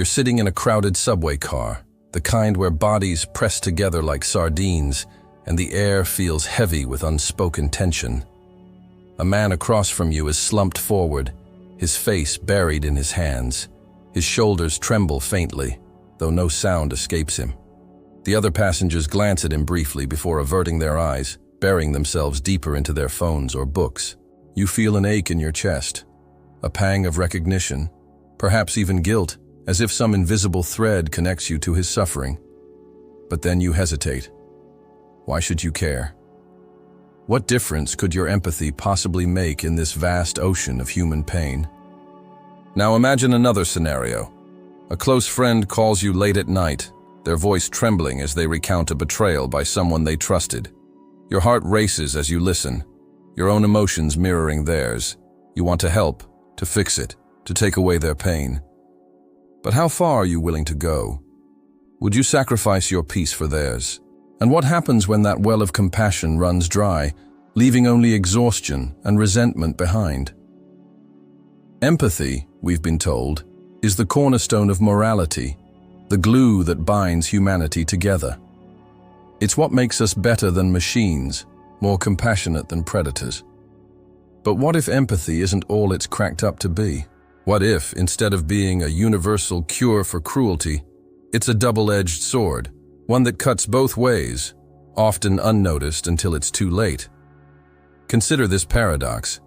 You're sitting in a crowded subway car, the kind where bodies press together like sardines, and the air feels heavy with unspoken tension. A man across from you is slumped forward, his face buried in his hands. His shoulders tremble faintly, though no sound escapes him. The other passengers glance at him briefly before averting their eyes, burying themselves deeper into their phones or books. You feel an ache in your chest, a pang of recognition, perhaps even guilt, as if some invisible thread connects you to his suffering. But then you hesitate. Why should you care? What difference could your empathy possibly make in this vast ocean of human pain? Now imagine another scenario. A close friend calls you late at night, their voice trembling as they recount a betrayal by someone they trusted. Your heart races as you listen, your own emotions mirroring theirs. You want to help, to fix it, to take away their pain. But how far are you willing to go? Would you sacrifice your peace for theirs? And what happens when that well of compassion runs dry, leaving only exhaustion and resentment behind? Empathy, we've been told, is the cornerstone of morality, the glue that binds humanity together. It's what makes us better than machines, more compassionate than predators. But what if empathy isn't all it's cracked up to be? What if, instead of being a universal cure for cruelty, it's a double-edged sword, one that cuts both ways, often unnoticed until it's too late? Consider this paradox.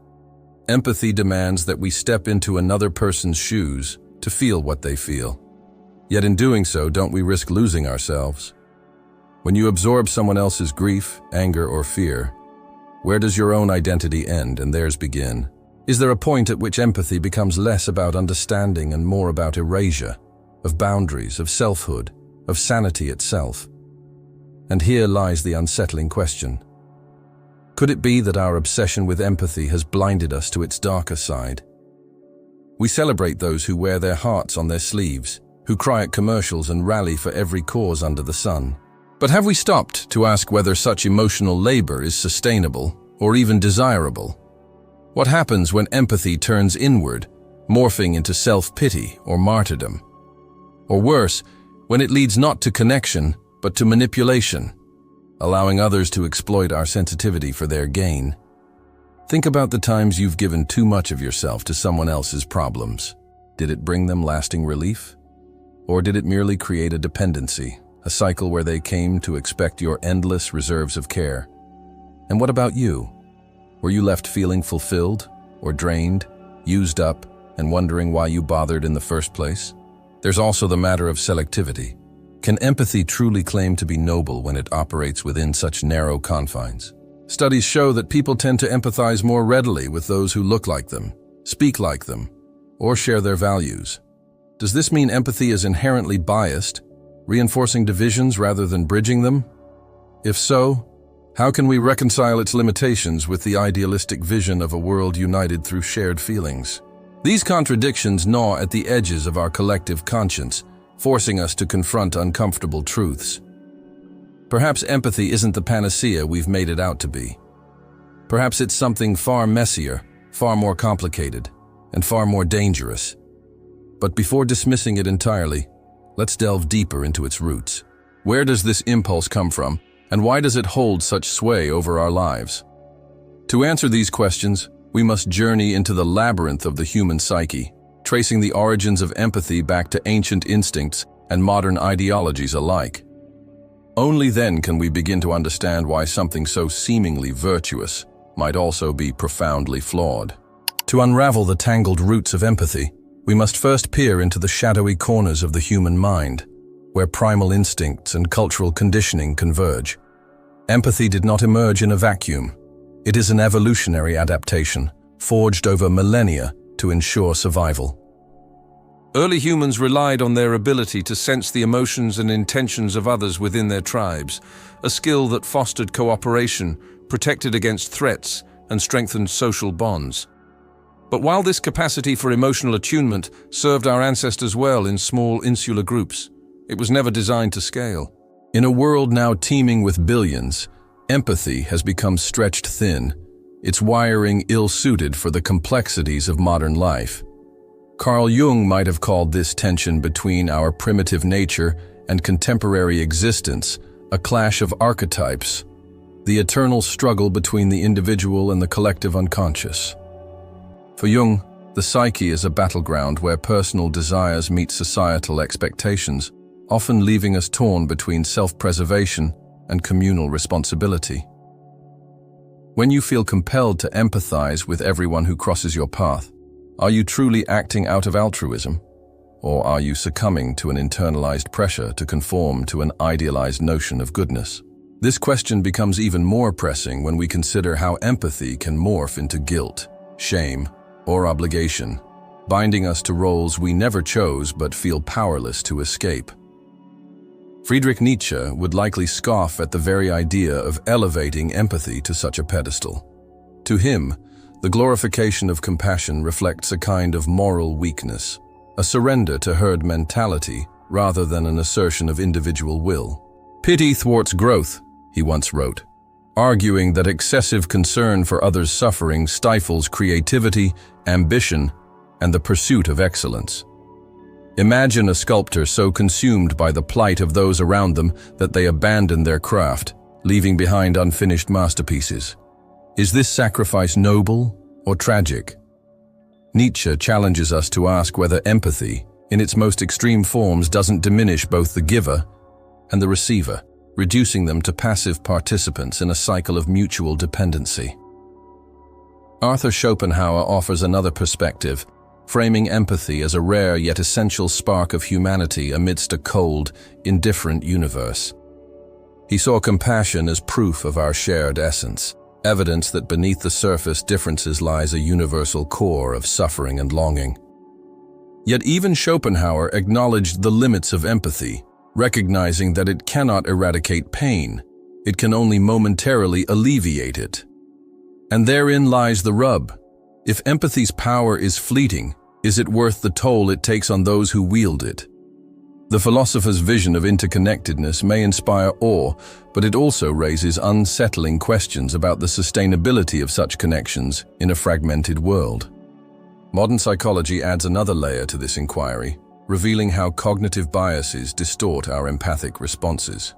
Empathy demands that we step into another person's shoes to feel what they feel. Yet in doing so, don't we risk losing ourselves? When you absorb someone else's grief, anger, or fear, where does your own identity end and theirs begin? Is there a point at which empathy becomes less about understanding and more about erasure, of boundaries, of selfhood, of sanity itself? And here lies the unsettling question. Could it be that our obsession with empathy has blinded us to its darker side? We celebrate those who wear their hearts on their sleeves, who cry at commercials and rally for every cause under the sun. But have we stopped to ask whether such emotional labor is sustainable or even desirable? What happens when empathy turns inward, morphing into self-pity or martyrdom? Or worse, when it leads not to connection, but to manipulation, allowing others to exploit our sensitivity for their gain? Think about the times you've given too much of yourself to someone else's problems. Did it bring them lasting relief? Or did it merely create a dependency, a cycle where they came to expect your endless reserves of care? And what about you? Were you left feeling fulfilled, or drained, used up, and wondering why you bothered in the first place? There's also the matter of selectivity. Can empathy truly claim to be noble when it operates within such narrow confines? Studies show that people tend to empathize more readily with those who look like them, speak like them, or share their values. Does this mean empathy is inherently biased, reinforcing divisions rather than bridging them? If so, how can we reconcile its limitations with the idealistic vision of a world united through shared feelings? These contradictions gnaw at the edges of our collective conscience, forcing us to confront uncomfortable truths. Perhaps empathy isn't the panacea we've made it out to be. Perhaps it's something far messier, far more complicated, and far more dangerous. But before dismissing it entirely, let's delve deeper into its roots. Where does this impulse come from, and why does it hold such sway over our lives? To answer these questions, we must journey into the labyrinth of the human psyche, tracing the origins of empathy back to ancient instincts and modern ideologies alike. Only then can we begin to understand why something so seemingly virtuous might also be profoundly flawed. To unravel the tangled roots of empathy, we must first peer into the shadowy corners of the human mind, where primal instincts and cultural conditioning converge. Empathy did not emerge in a vacuum. It is an evolutionary adaptation, forged over millennia to ensure survival. Early humans relied on their ability to sense the emotions and intentions of others within their tribes, a skill that fostered cooperation, protected against threats, and strengthened social bonds. But while this capacity for emotional attunement served our ancestors well in small insular groups, it was never designed to scale. In a world now teeming with billions, empathy has become stretched thin, its wiring ill-suited for the complexities of modern life. Carl Jung might have called this tension between our primitive nature and contemporary existence a clash of archetypes, the eternal struggle between the individual and the collective unconscious. For Jung, the psyche is a battleground where personal desires meet societal expectations, often leaving us torn between self-preservation and communal responsibility. When you feel compelled to empathize with everyone who crosses your path, are you truly acting out of altruism? Or are you succumbing to an internalized pressure to conform to an idealized notion of goodness? This question becomes even more pressing when we consider how empathy can morph into guilt, shame, or obligation, binding us to roles we never chose but feel powerless to escape. Friedrich Nietzsche would likely scoff at the very idea of elevating empathy to such a pedestal. To him, the glorification of compassion reflects a kind of moral weakness, a surrender to herd mentality rather than an assertion of individual will. "Pity thwarts growth," he once wrote, arguing that excessive concern for others' suffering stifles creativity, ambition, and the pursuit of excellence. Imagine a sculptor so consumed by the plight of those around them that they abandon their craft, leaving behind unfinished masterpieces. Is this sacrifice noble or tragic? Nietzsche challenges us to ask whether empathy, in its most extreme forms, doesn't diminish both the giver and the receiver, reducing them to passive participants in a cycle of mutual dependency. Arthur Schopenhauer offers another perspective, framing empathy as a rare yet essential spark of humanity amidst a cold, indifferent universe. He saw compassion as proof of our shared essence, evidence that beneath the surface differences lies a universal core of suffering and longing. Yet even Schopenhauer acknowledged the limits of empathy, recognizing that it cannot eradicate pain, it can only momentarily alleviate it. And therein lies the rub. If empathy's power is fleeting, is it worth the toll it takes on those who wield it? The philosopher's vision of interconnectedness may inspire awe, but it also raises unsettling questions about the sustainability of such connections in a fragmented world. Modern psychology adds another layer to this inquiry, revealing how cognitive biases distort our empathic responses.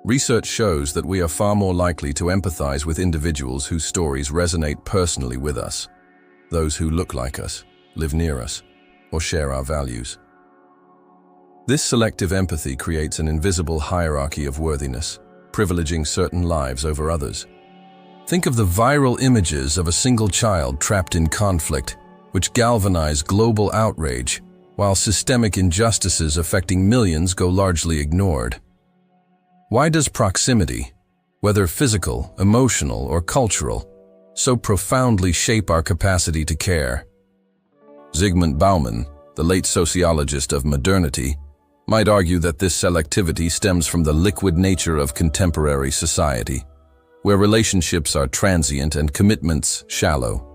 Research shows that we are far more likely to empathize with individuals whose stories resonate personally with us, those who look like us, live near us, or share our values. This selective empathy creates an invisible hierarchy of worthiness, privileging certain lives over others. Think of the viral images of a single child trapped in conflict, which galvanize global outrage, while systemic injustices affecting millions go largely ignored. Why does proximity, whether physical, emotional, or cultural, so profoundly shape our capacity to care? Zygmunt Bauman, the late sociologist of modernity, might argue that this selectivity stems from the liquid nature of contemporary society, where relationships are transient and commitments shallow.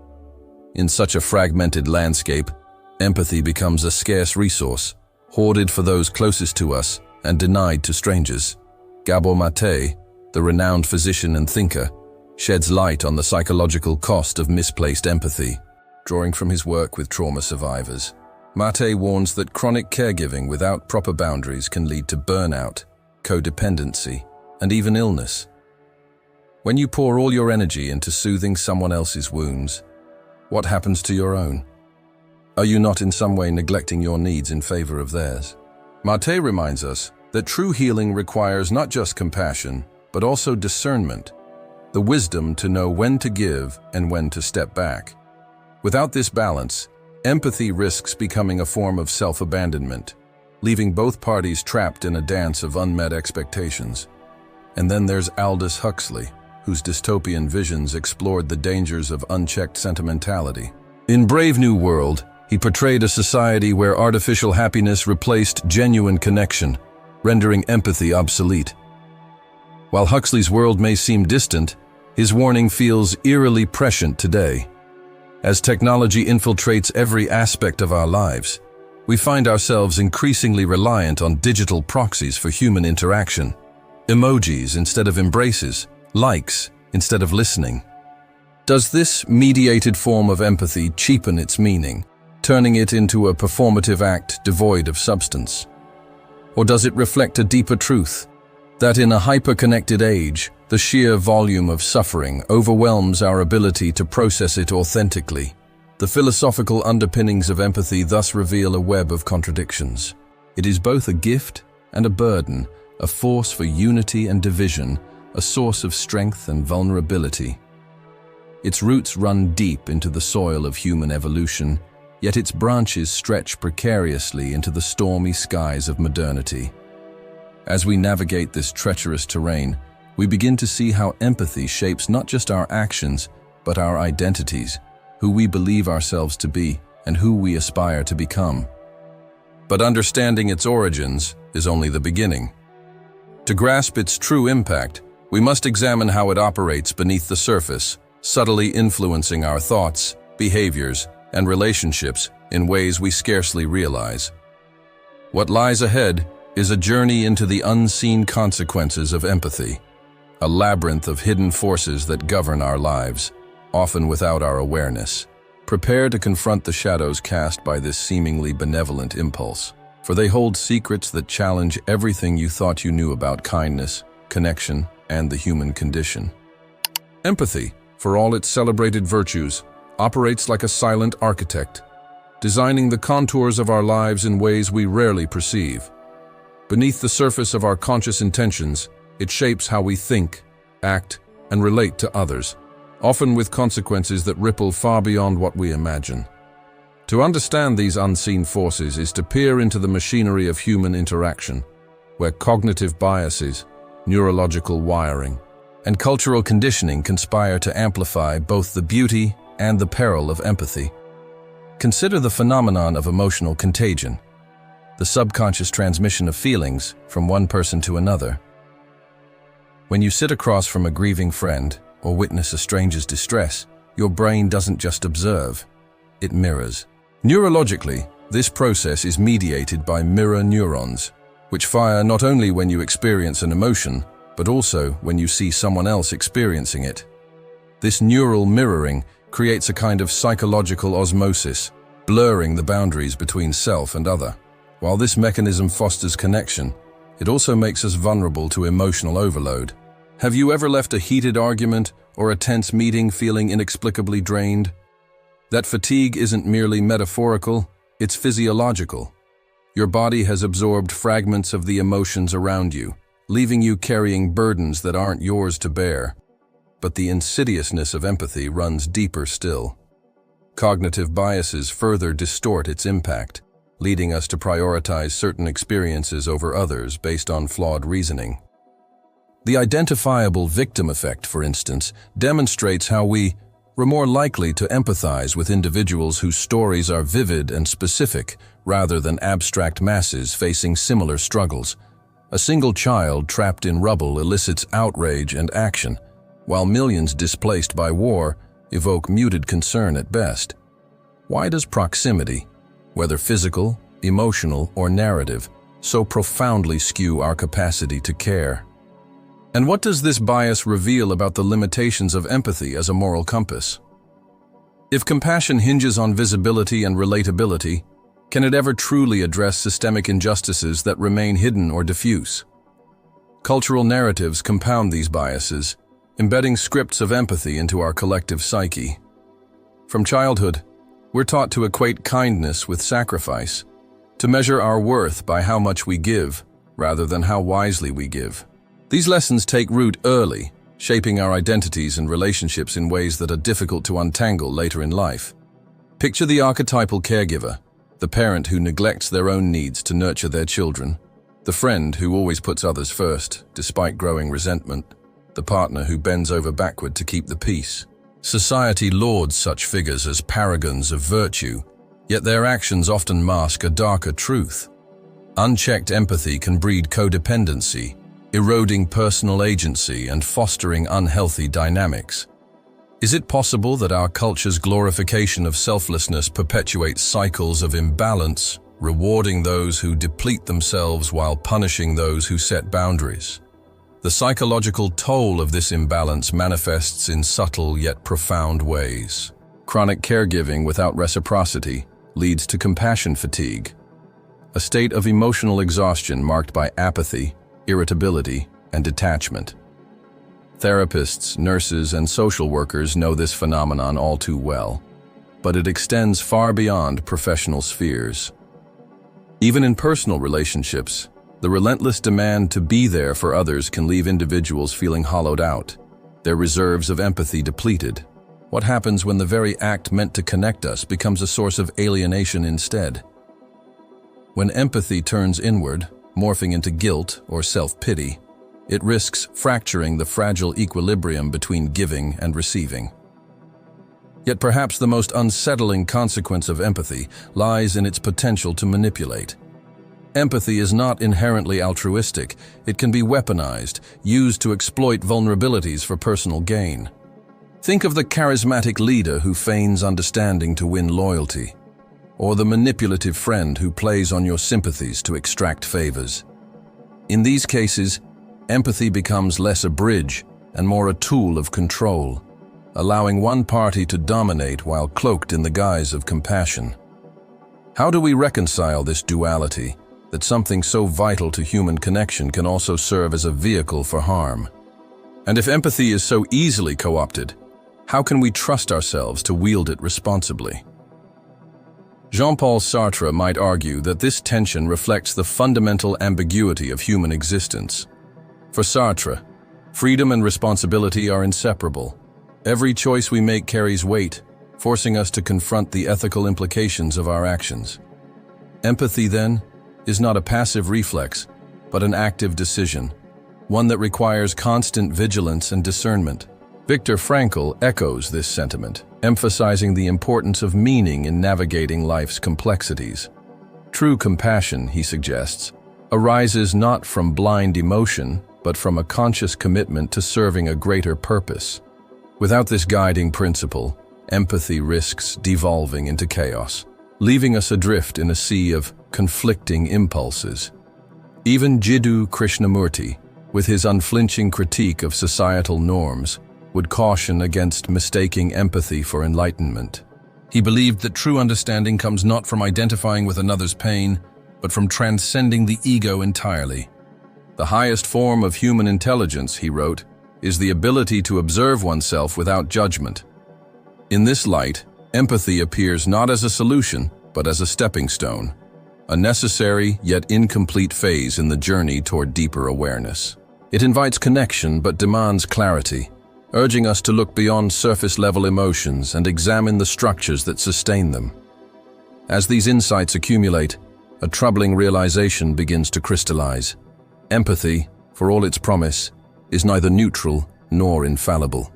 In such a fragmented landscape, empathy becomes a scarce resource, hoarded for those closest to us and denied to strangers. Gabor Mate, the renowned physician and thinker, sheds light on the psychological cost of misplaced empathy, drawing from his work with trauma survivors. Mate warns that chronic caregiving without proper boundaries can lead to burnout, codependency, and even illness. When you pour all your energy into soothing someone else's wounds, what happens to your own? Are you not in some way neglecting your needs in favor of theirs? Mate reminds us that true healing requires not just compassion, but also discernment, the wisdom to know when to give and when to step back. Without this balance, empathy risks becoming a form of self-abandonment, leaving both parties trapped in a dance of unmet expectations. And then there's Aldous Huxley, whose dystopian visions explored the dangers of unchecked sentimentality. In Brave New World, he portrayed a society where artificial happiness replaced genuine connection, rendering empathy obsolete. While Huxley's world may seem distant, his warning feels eerily prescient today. As technology infiltrates every aspect of our lives, we find ourselves increasingly reliant on digital proxies for human interaction. Emojis instead of embraces, likes instead of listening. Does this mediated form of empathy cheapen its meaning, turning it into a performative act devoid of substance? Or does it reflect a deeper truth, that in a hyper-connected age, the sheer volume of suffering overwhelms our ability to process it authentically? The philosophical underpinnings of empathy thus reveal a web of contradictions. It is both a gift and a burden, a force for unity and division, a source of strength and vulnerability. Its roots run deep into the soil of human evolution, yet its branches stretch precariously into the stormy skies of modernity. As we navigate this treacherous terrain, we begin to see how empathy shapes not just our actions, but our identities, who we believe ourselves to be, and who we aspire to become. But understanding its origins is only the beginning. To grasp its true impact, we must examine how it operates beneath the surface, subtly influencing our thoughts, behaviors, and relationships in ways we scarcely realize. What lies ahead is a journey into the unseen consequences of empathy, a labyrinth of hidden forces that govern our lives, often without our awareness. Prepare to confront the shadows cast by this seemingly benevolent impulse, for they hold secrets that challenge everything you thought you knew about kindness, connection, and the human condition. Empathy, for all its celebrated virtues, operates like a silent architect, designing the contours of our lives in ways we rarely perceive. Beneath the surface of our conscious intentions, it shapes how we think, act, and relate to others, often with consequences that ripple far beyond what we imagine. To understand these unseen forces is to peer into the machinery of human interaction, where cognitive biases, neurological wiring, and cultural conditioning conspire to amplify both the beauty and the peril of empathy. Consider the phenomenon of emotional contagion, the subconscious transmission of feelings from one person to another. When you sit across from a grieving friend or witness a stranger's distress, your brain doesn't just observe, it mirrors. Neurologically, this process is mediated by mirror neurons, which fire not only when you experience an emotion, but also when you see someone else experiencing it. This neural mirroring creates a kind of psychological osmosis, blurring the boundaries between self and other. While this mechanism fosters connection, it also makes us vulnerable to emotional overload. Have you ever left a heated argument or a tense meeting feeling inexplicably drained? That fatigue isn't merely metaphorical, it's physiological. Your body has absorbed fragments of the emotions around you, leaving you carrying burdens that aren't yours to bear. But the insidiousness of empathy runs deeper still. Cognitive biases further distort its impact, leading us to prioritize certain experiences over others based on flawed reasoning. The identifiable victim effect, for instance, demonstrates how we're more likely to empathize with individuals whose stories are vivid and specific rather than abstract masses facing similar struggles. A single child trapped in rubble elicits outrage and action, while millions displaced by war evoke muted concern at best. Why does proximity, whether physical, emotional, or narrative, so profoundly skew our capacity to care? And what does this bias reveal about the limitations of empathy as a moral compass? If compassion hinges on visibility and relatability, can it ever truly address systemic injustices that remain hidden or diffuse? Cultural narratives compound these biases, embedding scripts of empathy into our collective psyche. From childhood, we're taught to equate kindness with sacrifice, to measure our worth by how much we give, rather than how wisely we give. These lessons take root early, shaping our identities and relationships in ways that are difficult to untangle later in life. Picture the archetypal caregiver, the parent who neglects their own needs to nurture their children, the friend who always puts others first, despite growing resentment, the partner who bends over backward to keep the peace. Society lauds such figures as paragons of virtue, yet their actions often mask a darker truth. Unchecked empathy can breed codependency, eroding personal agency and fostering unhealthy dynamics. Is it possible that our culture's glorification of selflessness perpetuates cycles of imbalance, rewarding those who deplete themselves while punishing those who set boundaries? The psychological toll of this imbalance manifests in subtle yet profound ways. Chronic caregiving without reciprocity, leads to compassion fatigue, a state of emotional exhaustion marked by apathy, irritability, and detachment. Therapists, nurses, and social workers know this phenomenon all too well, but it extends far beyond professional spheres. Even in personal relationships, the relentless demand to be there for others can leave individuals feeling hollowed out, their reserves of empathy depleted. What happens when the very act meant to connect us becomes a source of alienation instead? When empathy turns inward, morphing into guilt or self-pity, it risks fracturing the fragile equilibrium between giving and receiving. Yet perhaps the most unsettling consequence of empathy lies in its potential to manipulate. Empathy is not inherently altruistic. It can be weaponized, used to exploit vulnerabilities for personal gain. Think of the charismatic leader who feigns understanding to win loyalty, or the manipulative friend who plays on your sympathies to extract favors. In these cases, empathy becomes less a bridge and more a tool of control, allowing one party to dominate while cloaked in the guise of compassion. How do we reconcile this duality, that something so vital to human connection can also serve as a vehicle for harm? And if empathy is so easily co-opted, how can we trust ourselves to wield it responsibly? Jean-Paul Sartre might argue that this tension reflects the fundamental ambiguity of human existence. For Sartre, freedom and responsibility are inseparable. Every choice we make carries weight, forcing us to confront the ethical implications of our actions. Empathy, then, is not a passive reflex, but an active decision, one that requires constant vigilance and discernment. Viktor Frankl echoes this sentiment, emphasizing the importance of meaning in navigating life's complexities. True compassion, he suggests, arises not from blind emotion, but from a conscious commitment to serving a greater purpose. Without this guiding principle, empathy risks devolving into chaos, leaving us adrift in a sea of conflicting impulses. Even Jiddu Krishnamurti, with his unflinching critique of societal norms, would caution against mistaking empathy for enlightenment. He believed that true understanding comes not from identifying with another's pain, but from transcending the ego entirely. The highest form of human intelligence, he wrote, is the ability to observe oneself without judgment. In this light, empathy appears not as a solution, but as a stepping stone, a necessary yet incomplete phase in the journey toward deeper awareness. It invites connection but demands clarity, urging us to look beyond surface-level emotions and examine the structures that sustain them. As these insights accumulate, a troubling realization begins to crystallize. Empathy, for all its promise, is neither neutral nor infallible.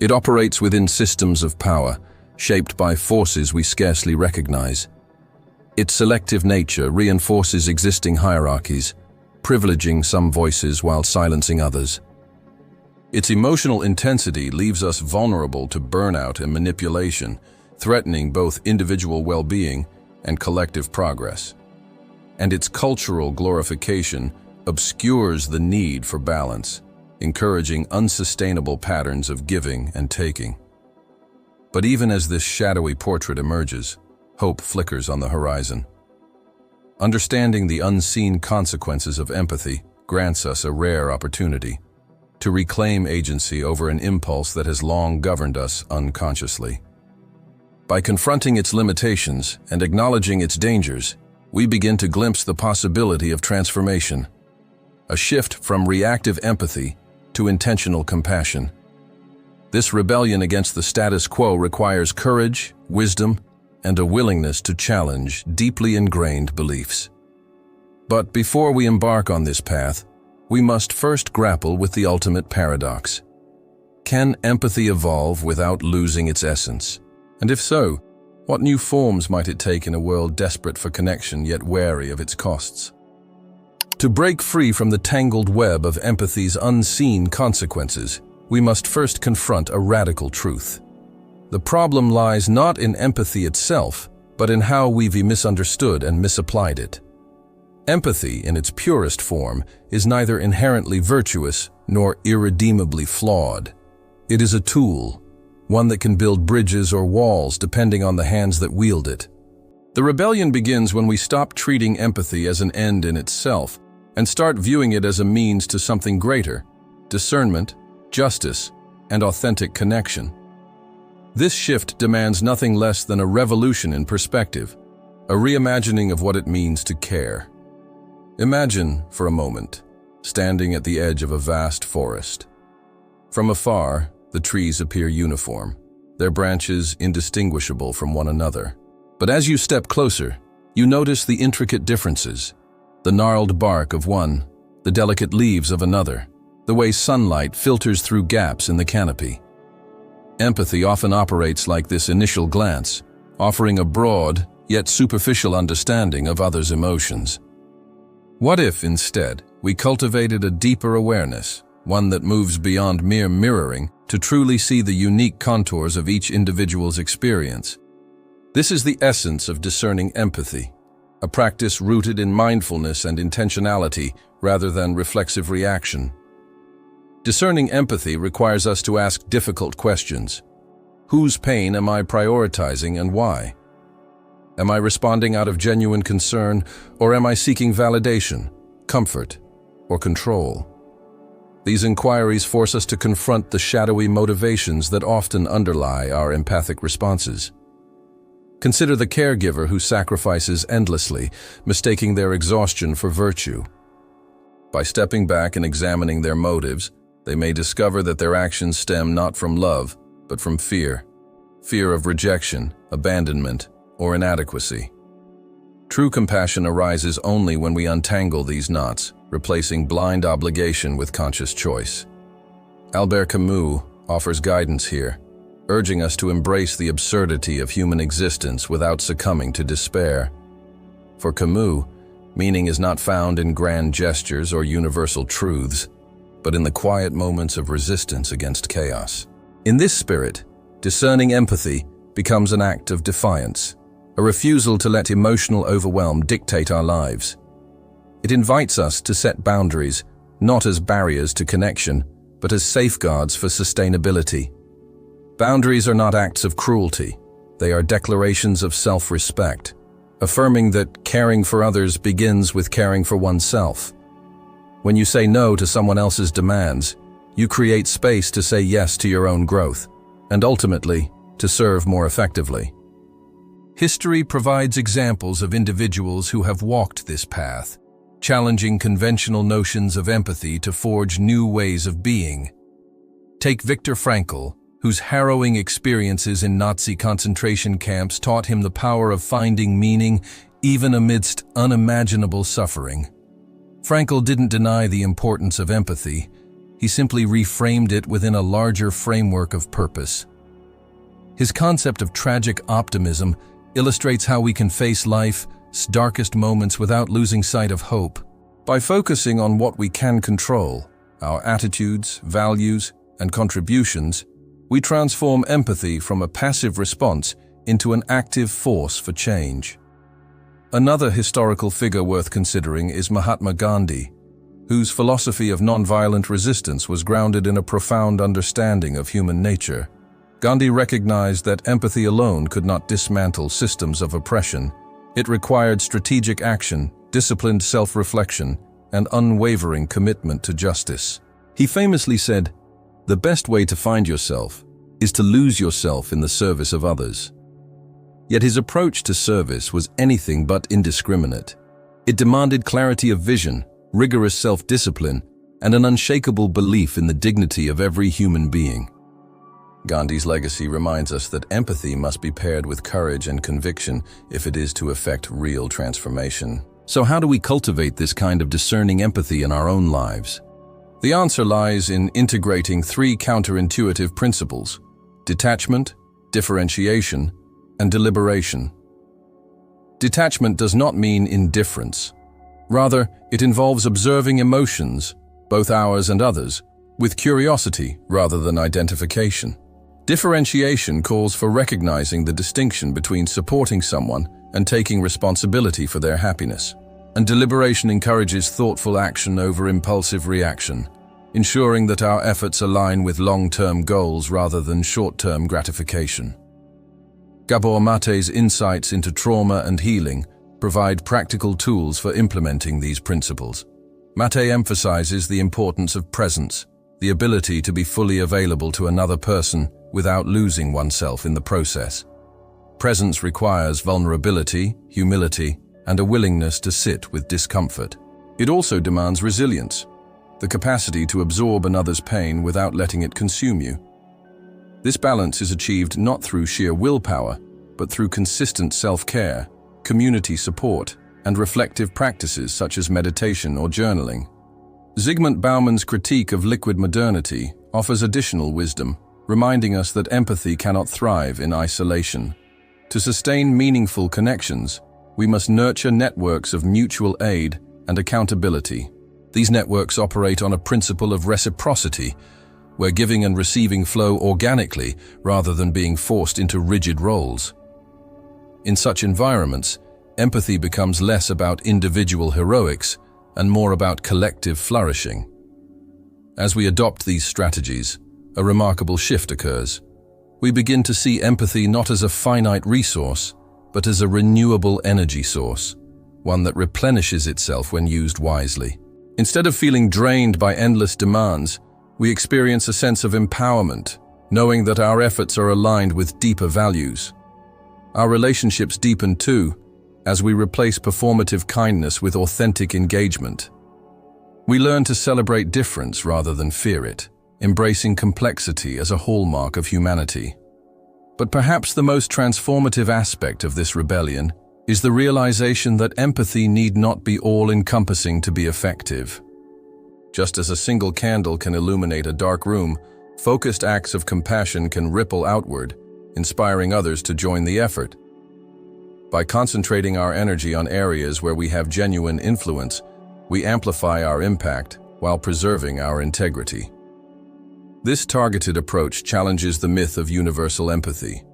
It operates within systems of power, shaped by forces we scarcely recognize. Its selective nature reinforces existing hierarchies, privileging some voices while silencing others. Its emotional intensity leaves us vulnerable to burnout and manipulation, threatening both individual well-being and collective progress. And its cultural glorification obscures the need for balance, encouraging unsustainable patterns of giving and taking. But even as this shadowy portrait emerges, hope flickers on the horizon. Understanding the unseen consequences of empathy grants us a rare opportunity to reclaim agency over an impulse that has long governed us unconsciously. By confronting its limitations and acknowledging its dangers, we begin to glimpse the possibility of transformation, a shift from reactive empathy to intentional compassion. This rebellion against the status quo requires courage, wisdom, and a willingness to challenge deeply ingrained beliefs. But before we embark on this path, we must first grapple with the ultimate paradox. Can empathy evolve without losing its essence? And if so, what new forms might it take in a world desperate for connection yet wary of its costs? To break free from the tangled web of empathy's unseen consequences, we must first confront a radical truth. The problem lies not in empathy itself, but in how we've misunderstood and misapplied it. Empathy, in its purest form, is neither inherently virtuous nor irredeemably flawed. It is a tool, one that can build bridges or walls depending on the hands that wield it. The rebellion begins when we stop treating empathy as an end in itself and start viewing it as a means to something greater: discernment, justice, and authentic connection. This shift demands nothing less than a revolution in perspective, a reimagining of what it means to care. Imagine, for a moment, standing at the edge of a vast forest. From afar, the trees appear uniform, their branches indistinguishable from one another. But as you step closer, you notice the intricate differences: the gnarled bark of one, the delicate leaves of another, the way sunlight filters through gaps in the canopy. Empathy often operates like this initial glance, offering a broad, yet superficial understanding of others' emotions. What if, instead, we cultivated a deeper awareness, one that moves beyond mere mirroring to truly see the unique contours of each individual's experience? This is the essence of discerning empathy, a practice rooted in mindfulness and intentionality rather than reflexive reaction. Discerning empathy requires us to ask difficult questions. Whose pain am I prioritizing and why? Am I responding out of genuine concern, or am I seeking validation, comfort, or control? These inquiries force us to confront the shadowy motivations that often underlie our empathic responses. Consider the caregiver who sacrifices endlessly, mistaking their exhaustion for virtue. By stepping back and examining their motives, they may discover that their actions stem not from love, but from fear. Fear of rejection, abandonment, or inadequacy. True compassion arises only when we untangle these knots, replacing blind obligation with conscious choice. Albert Camus offers guidance here, urging us to embrace the absurdity of human existence without succumbing to despair. For Camus, meaning is not found in grand gestures or universal truths, but in the quiet moments of resistance against chaos. In this spirit, discerning empathy becomes an act of defiance, a refusal to let emotional overwhelm dictate our lives. It invites us to set boundaries, not as barriers to connection, but as safeguards for sustainability. Boundaries are not acts of cruelty, they are declarations of self-respect, affirming that caring for others begins with caring for oneself. When you say no to someone else's demands, you create space to say yes to your own growth, and ultimately, to serve more effectively. History provides examples of individuals who have walked this path, challenging conventional notions of empathy to forge new ways of being. Take Viktor Frankl, whose harrowing experiences in Nazi concentration camps taught him the power of finding meaning even amidst unimaginable suffering. Frankl didn't deny the importance of empathy, he simply reframed it within a larger framework of purpose. His concept of tragic optimism illustrates how we can face life's darkest moments without losing sight of hope. By focusing on what we can control, our attitudes, values, and contributions, we transform empathy from a passive response into an active force for change. Another historical figure worth considering is Mahatma Gandhi, whose philosophy of nonviolent resistance was grounded in a profound understanding of human nature. Gandhi recognized that empathy alone could not dismantle systems of oppression. It required strategic action, disciplined self-reflection, and unwavering commitment to justice. He famously said, "The best way to find yourself is to lose yourself in the service of others." Yet his approach to service was anything but indiscriminate. It demanded clarity of vision, rigorous self-discipline, and an unshakable belief in the dignity of every human being. Gandhi's legacy reminds us that empathy must be paired with courage and conviction if it is to effect real transformation. So how do we cultivate this kind of discerning empathy in our own lives? The answer lies in integrating three counterintuitive principles: detachment, differentiation, and deliberation. Detachment does not mean indifference. Rather, it involves observing emotions, both ours and others, with curiosity rather than identification. Differentiation calls for recognizing the distinction between supporting someone and taking responsibility for their happiness. And deliberation encourages thoughtful action over impulsive reaction, ensuring that our efforts align with long-term goals rather than short-term gratification. Gabor Mate's insights into trauma and healing provide practical tools for implementing these principles. Mate emphasizes the importance of presence, the ability to be fully available to another person without losing oneself in the process. Presence requires vulnerability, humility, and a willingness to sit with discomfort. It also demands resilience, the capacity to absorb another's pain without letting it consume you. This balance is achieved not through sheer willpower, but through consistent self-care, community support, and reflective practices such as meditation or journaling. Zygmunt Bauman's critique of liquid modernity offers additional wisdom, reminding us that empathy cannot thrive in isolation. To sustain meaningful connections, we must nurture networks of mutual aid and accountability. These networks operate on a principle of reciprocity, where giving and receiving flow organically rather than being forced into rigid roles. In such environments, empathy becomes less about individual heroics and more about collective flourishing. As we adopt these strategies, a remarkable shift occurs. We begin to see empathy not as a finite resource, but as a renewable energy source, one that replenishes itself when used wisely. Instead of feeling drained by endless demands, we experience a sense of empowerment, knowing that our efforts are aligned with deeper values. Our relationships deepen too, as we replace performative kindness with authentic engagement. We learn to celebrate difference rather than fear it, embracing complexity as a hallmark of humanity. But perhaps the most transformative aspect of this rebellion is the realization that empathy need not be all-encompassing to be effective. Just as a single candle can illuminate a dark room, focused acts of compassion can ripple outward, inspiring others to join the effort. By concentrating our energy on areas where we have genuine influence, we amplify our impact while preserving our integrity. This targeted approach challenges the myth of universal empathy,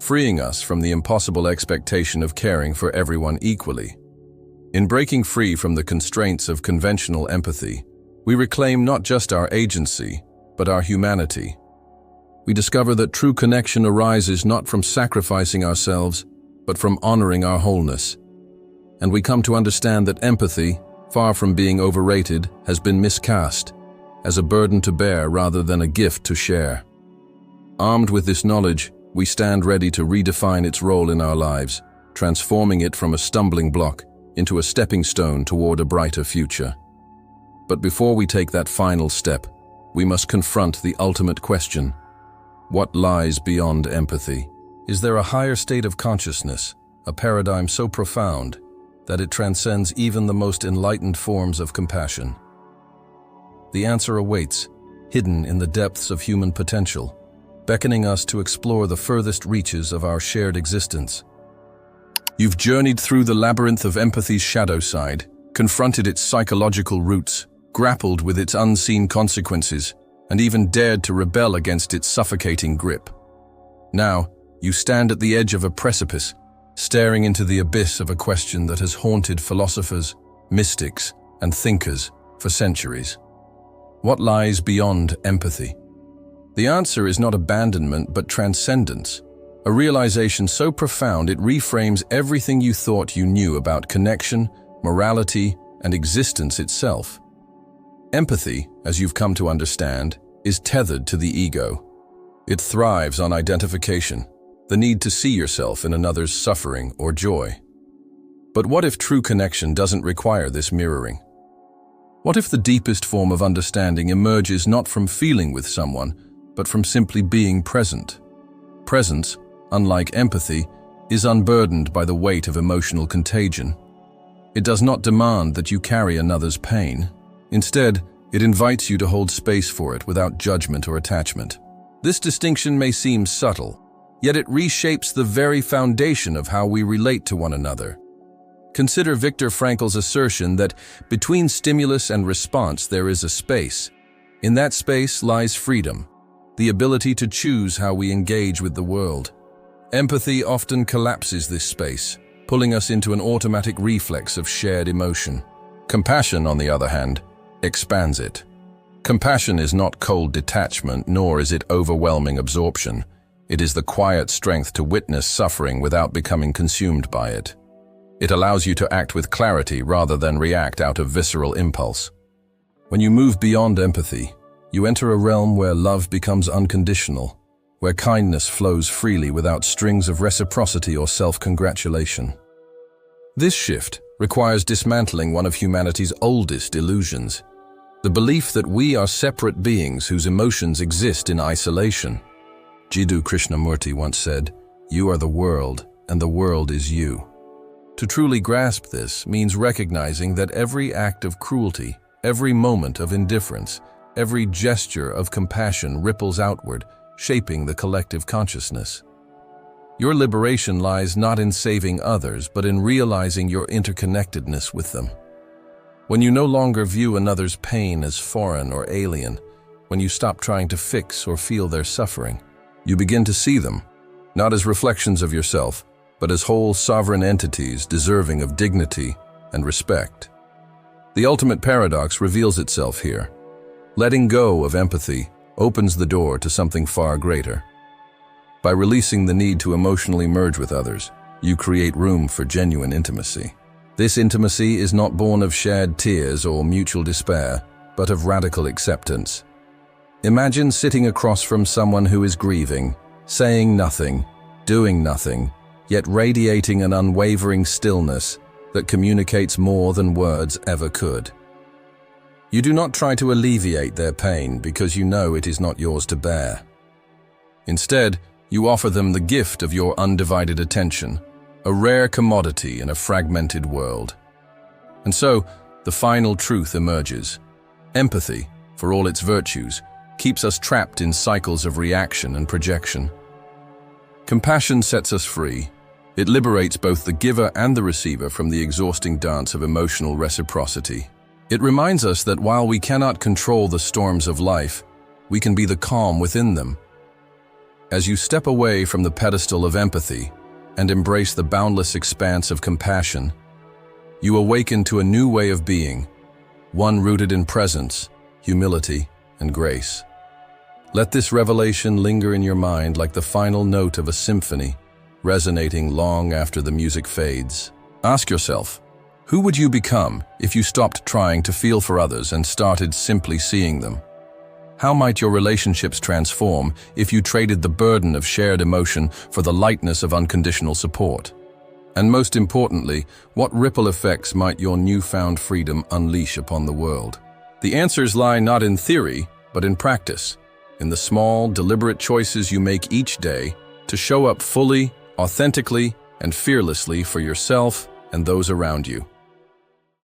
freeing us from the impossible expectation of caring for everyone equally. In breaking free from the constraints of conventional empathy, we reclaim not just our agency, but our humanity. We discover that true connection arises not from sacrificing ourselves, but from honoring our wholeness. And we come to understand that empathy, far from being overrated, has been miscast as a burden to bear rather than a gift to share. Armed with this knowledge, we stand ready to redefine its role in our lives, transforming it from a stumbling block into a stepping stone toward a brighter future. But before we take that final step, we must confront the ultimate question: what lies beyond empathy? Is there a higher state of consciousness, a paradigm so profound that it transcends even the most enlightened forms of compassion? The answer awaits, hidden in the depths of human potential, beckoning us to explore the furthest reaches of our shared existence. You've journeyed through the labyrinth of empathy's shadow side, confronted its psychological roots, grappled with its unseen consequences, and even dared to rebel against its suffocating grip. Now, you stand at the edge of a precipice, staring into the abyss of a question that has haunted philosophers, mystics, and thinkers for centuries. What lies beyond empathy? The answer is not abandonment but transcendence, a realization so profound it reframes everything you thought you knew about connection, morality, and existence itself. Empathy, as you've come to understand, is tethered to the ego. It thrives on identification, the need to see yourself in another's suffering or joy. But what if true connection doesn't require this mirroring? What if the deepest form of understanding emerges not from feeling with someone, but from simply being present? Presence, unlike empathy, is unburdened by the weight of emotional contagion. It does not demand that you carry another's pain. Instead, it invites you to hold space for it without judgment or attachment. This distinction may seem subtle, yet it reshapes the very foundation of how we relate to one another. Consider Viktor Frankl's assertion that between stimulus and response there is a space. In that space lies freedom, the ability to choose how we engage with the world. Empathy often collapses this space, pulling us into an automatic reflex of shared emotion. Compassion, on the other hand, expands it. Compassion is not cold detachment, nor is it overwhelming absorption. It is the quiet strength to witness suffering without becoming consumed by it. It allows you to act with clarity rather than react out of visceral impulse. When you move beyond empathy, you enter a realm where love becomes unconditional, where kindness flows freely without strings of reciprocity or self-congratulation. This shift requires dismantling one of humanity's oldest illusions, the belief that we are separate beings whose emotions exist in isolation. Jiddu Krishnamurti once said, "You are the world, and the world is you." To truly grasp this means recognizing that every act of cruelty, every moment of indifference, every gesture of compassion ripples outward, shaping the collective consciousness. Your liberation lies not in saving others, but in realizing your interconnectedness with them. When you no longer view another's pain as foreign or alien, when you stop trying to fix or feel their suffering, you begin to see them, not as reflections of yourself, but as whole sovereign entities deserving of dignity and respect. The ultimate paradox reveals itself here. Letting go of empathy opens the door to something far greater. By releasing the need to emotionally merge with others, you create room for genuine intimacy. This intimacy is not born of shared tears or mutual despair, but of radical acceptance. Imagine sitting across from someone who is grieving, saying nothing, doing nothing, yet radiating an unwavering stillness that communicates more than words ever could. You do not try to alleviate their pain because you know it is not yours to bear. Instead, you offer them the gift of your undivided attention, a rare commodity in a fragmented world. And so, the final truth emerges. Empathy, for all its virtues, keeps us trapped in cycles of reaction and projection. Compassion sets us free. It liberates both the giver and the receiver from the exhausting dance of emotional reciprocity. It reminds us that while we cannot control the storms of life, we can be the calm within them. As you step away from the pedestal of empathy and embrace the boundless expanse of compassion, you awaken to a new way of being, one rooted in presence, humility, and grace. Let this revelation linger in your mind like the final note of a symphony, resonating long after the music fades. Ask yourself, who would you become if you stopped trying to feel for others and started simply seeing them? How might your relationships transform if you traded the burden of shared emotion for the lightness of unconditional support? And most importantly, what ripple effects might your newfound freedom unleash upon the world? The answers lie not in theory, but in practice, in the small, deliberate choices you make each day to show up fully, authentically, and fearlessly for yourself and those around you.